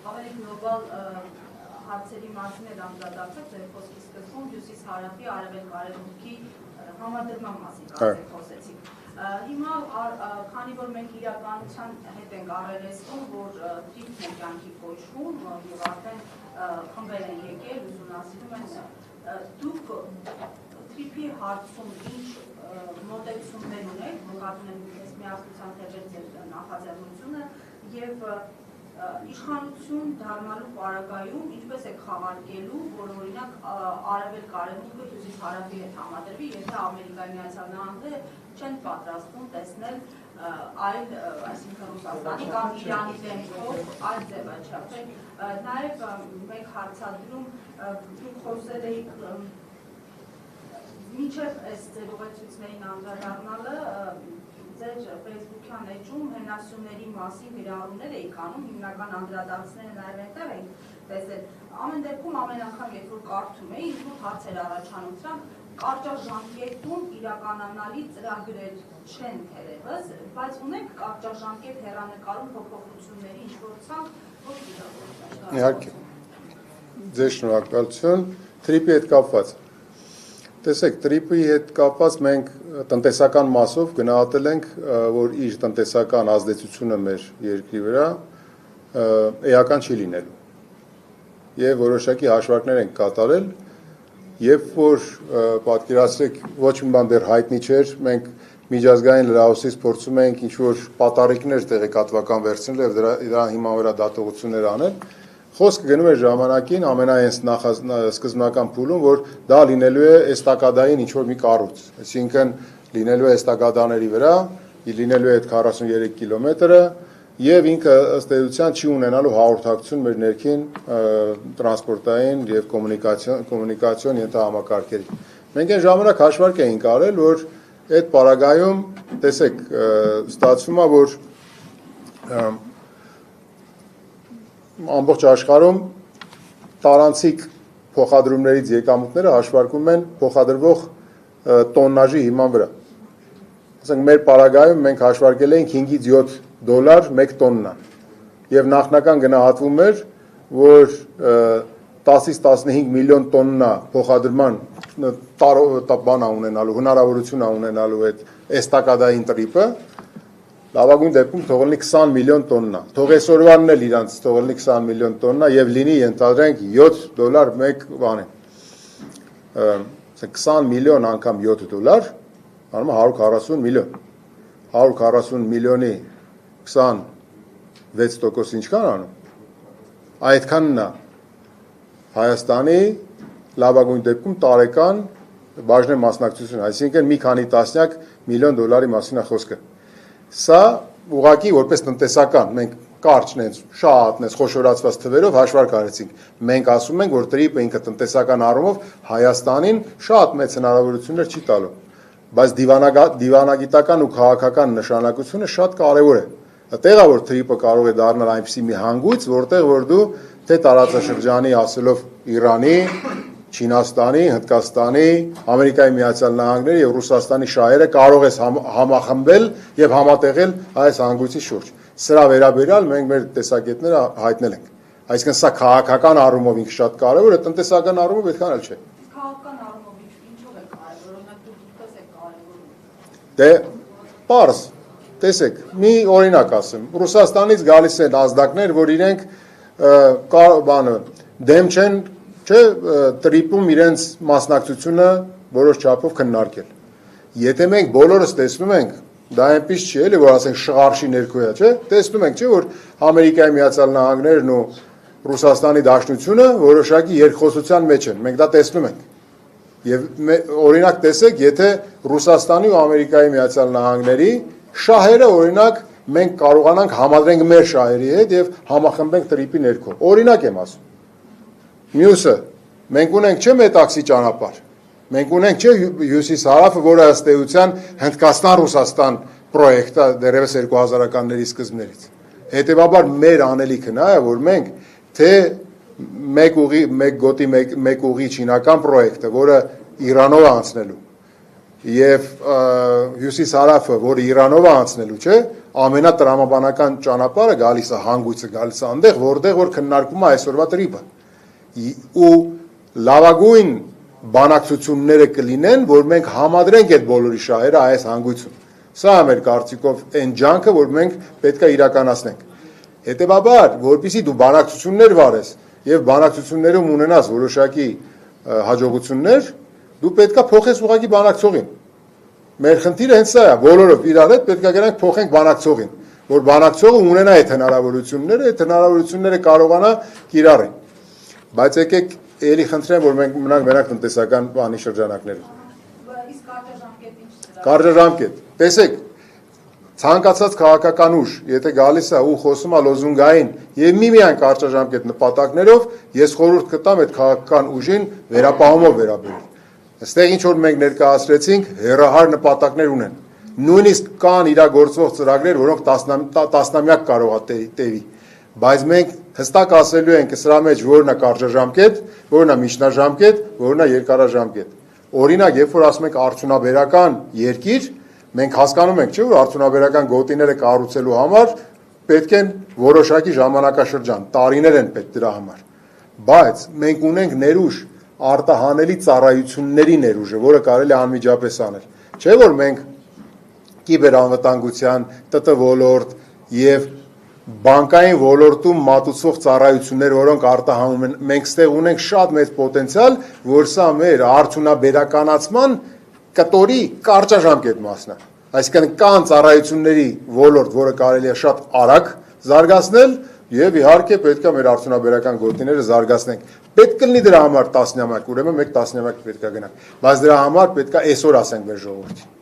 Ավելի գլոբալ հարցերի մասին էլ անդրադարձած ձեր խոսքի սկզբում հյուսիս-հարավի արևելք-արևմուտքի համադրման մասին խոսեցիք։ Հիմա քանի որ մենք իրականության հետ ենք առերեսվում, որ թիպն է կյանքի կոչվում եւ արդեն խմբեր են եկել, ուսումնասիրում են, դուք թիպի հարցում ինչ մոտեցումներ ունեք, նկատում են միասնության թեժեր նախաձեռնությունը եւ իշխանություն դառնալու պարագայում ինչպես է խաղարկելու, որ օրինակ արևելք-արևմուտքը հյուսիս-հարավի հետ համադրվի, եթե Ամերիկայի Միացյալ Նահանգները չեն պատրաստվում տեսնել այլ, այսինքն Ռուսաստանի կամ Իրանի դեմքով այլ ձևաչափել։ Նաև մեկ հարցադրում դուք խոսել էիք մինչև այս ձեր ուղեցույցներին անդրադառնալը ձեր Facebook-յան էջում հենասյուների մասին գրառումներ էիք անում, հիմնական անդրադարձները նաև այնտեղ էիք տեսել։ Ամեն դեպքում ամեն անգամ երբ որ կարդում էի, ինձ մոտ հարցեր առաջանում, սրանք կարճաժամկետում իրականանալի ծրագրեր չեն թերևս, բայց ունենք կարճաժամկետ հեռանկարում փոփոխությունների ինչ-որ ցանկ, ոչ իրականություն։ Իհարկե։ Ձեր շնորհակալություն, TRIP-ի հետ կապված։ Տեսեք, TRIP-ի հետ կապված մենք տնտեսական մասով գնահատել ենք, որ իր տնտեսական ազդեցությունը մեր երկրի վրա էական չի լինելու։ Եվ որոշակի հաշվարկներ ենք կատարել, երբ որ պատկերացրեք ոչ մի բան դեռ հայտնի չէր, մենք միջազգային լրահոսից փորձում ենք ինչ-որ պատառիկներ տեղեկատվական վերցնել եւ դրա հիման վրա դատողություններ անել, խոսքը գնում է ժամանակին ամենայենց սկզբնական փուլում, որ դա լինելու է էստակադային ինչ-որ մի կառույց, այսինքն լինելու է էստակադաների վրա, լինելու է այդ 43 կիլոմետրը եւ ինքը ըստ էության չի ունենալու հաղորդակցություն մեր ներքին տրանսպորտային եւ կոմունիկացիոն ենթահամակարգերի։ Մենք այն ժամանակ հաշվարկ էինք արել, որ այդ պարագայում, տեսեք, ստացվում է, որ ամբողջ աշխարհում տարանցիկ փոխադրումներից եկամուտները հաշվարկվում են փոխադրվող տոննաժի հիման վրա։ Ասենք մեր պարագայում մենք հաշվարկել էինք 5-ից 7 դոլար 1 տոննա եւ նախնական գնահատվում էր, որ 10-ից 15 միլիոն տոննա փոխադրման բանա ունենալու, հնարավորություն ունենալու այդ էստակադային TRIP-ը, լավագույն դեպքում թողնի 20 միլիոն տոննա։ Թող այսօրվանն էլ իրանց թողնի 20 միլիոն տոննա եւ լինի ենթադրենք 7 դոլար 1 բան է։ 20 միլիոն անգամ 7 դոլար, անում 140 միլիոն։ 140 միլիոնի 26% ինչքան անում։ Այդքանն է Հայաստանի լավագույն դեպքում տարեկան բաժնե մասնակցություն, այսինքն մի քանի տասնյակ միլիոն դոլարի մասին է խոսքը։ Սա ուղղակի որպես տնտեսական, մենք կարճն ենք, շատ ենք խոշորացված թվերով հաշվարկ արեցինք։ Մենք ասում ենք, որ TRIP-ը ինքը տնտեսական առումով Հայաստանին շատ մեծ հնարավորություններ չի տալու, բայց դիվանագիտական ու քաղաքական նշանակությունը շատ կարևոր է։ Այդտեղ է որ TRIP-ը կարող է դառնալ այնպիսի մի հանգույց, որտեղ որ դու թե տարածաշրջանի ասելով Իրանի, Չինաստանի, Հնդկաստանի, Ամերիկայի Միացյալ Նահանգների եւ Ռուսաստանի շահերը կարող ես համախմբել եւ համատեղել այս հանգույցի շուրջ։ Սրա վերաբերյալ մենք մեր տեսակետները հայտնել ենք։ Այսինքն սա քաղաքական առումով ինքը շատ կարևոր է, տնտեսական առումով այդքան էլ չէ։ Քաղաքական առումով ինչով է կարևոր, օրինակ դուք ինչպես եք կարևորում։ Դե պարզ, տեսեք, մի օրինակ ասեմ, Ռուսաստանից գալիս են ազդակներ, որ իրենք դեմ չեն, չէ, TRIP-ում իրենց մասնակցությունը որոշ չափով քննարկել։ Եթե մենք բոլորս տեսնում ենք, դա այնպես չի էլի, որ ասենք շղարշի ներքո է, չէ, տեսնում ենք, չէ, որ Ամերիկայի Միացյալ Նահանգներն ու Ռուսաստանի Դաշնությունը որոշակի երկխոսության մեջ են, մենք դա տեսնում ենք։ Եվ օրինակ տեսեք, եթե Ռուսաստանի ու Ամերիկայի Միացյալ Նահանգների շահերը օրինակ մենք կարողանանք համադրենք մեր շահերի հետ եւ համախմբենք TRIP-ի ներքո։ Օրինակ եմ ասում։ Մյուսը, մենք ունենք չէ մետաքսի ճանապարհ։ Մենք ունենք չէ հյուսիս-հարավը, որը ըստ էության Հնդկաստան-Ռուսաստան պրոյեկտը դեռևս 2000-ականների սկզբներից։ Հետևաբար մեր անելիքը նա է, որ մենք թե մեկ ուղի չինական պրոյեկտը, որը Իրանով է անցնելու, եւ հյուսիս-հարավը, որը Իրանով է անցնելու, չէ, ամենատրամաբանական ճանապարհը գալիս է հանգույցը գալիս է այնտեղ, որտեղ որ քննարկվում է այսօրվա տրիպը։ Ու լավագույն բանակցությունները կլինեն, որ մենք համադրենք այդ բոլորի շահերը այս հանգույցում։ Սա է մեր կարծիքով այն ջանքը, որ մենք պետք է իրականացնենք։ Հետևաբար, որpիսի դու բանակցություններ վարես եւ բանակցություններում ունենաս որոշակի հաջողություններ, դու պետք է փոխես ուղղակի բանակցողին։ Մեր խնդիրը հենց սա է, բոլորով իրար հետ պետք է գրանք փոխենք բանակցողին, որ բանակցողը ունենա այդ հնարավորությունները կարողանա կիրառել։ Բայց եկեք էլի խնդրեմ, որ մենք մնանք մենակ տնտեսական բանի շրջանակներում։ Իսկ կարճաժամկետ ինչ դրա։ Կարճաժամկետ։ Տեսեք, ցանկացած քաղաքական ուժ, եթե գալիս է ու խոսում է լոզունգային եւ միմիայն կարճաժամկետ նպատակներով, ես խորհուրդ կտամ այդ քաղաքական ուժին վերապահումով վերաբերել։ Այստեղ ինչ որ մենք ներկայացրեցինք, հերահար նպատակներ ունեն։ Նույնիսկ կան իրագործվող ծրագրեր, որոնք տասնամյակ կարող է տևի։ Բայց մենք հստակ ասելու ենք սրա մեջ որն է կարճաժամկետ, որն է միջնաժամկետ, որն է երկարաժամկետ։ Օրինակ, երբ որ ասում ենք արդյունաբերական երկիր, մենք հասկանում ենք, չէ՞, որ արդյունաբերական գոտիները կառուցելու համար պետք է որոշակի ժամանակաշրջան, տարիներ են պետք դրա համար։ Բայց մենք ունենք ներուժ արտահանելի ծառայությունների ներուժը, որը կարելի է անմիջապես անել։ Չէ՞ որ մենք կիբերանվտանգության, ՏՏ ոլորտ եւ բանկային ոլորտում մատուցվող ծառայություններ, որոնք արտահանում են, մենք ստեղ ունենք շատ մեծ պոտենցիալ, որ սա մեր արդյունաբերականացման կտորի կարճաժամկետ մասն է։ Այսինքն կան ծառայությունների ոլորտ, որը կարելի է շատ արագ զարգացնել եւ իհարկե պետք է մեր արդյունաբերական գոտիները զարգացնենք։ Պետք կլինի դրա համար տասնամյակ, ուրեմն մեկ տասնամյակ պետք է գնանք, բայց դրա համար պետք է այսօր ասենք մեր ժողովրդին։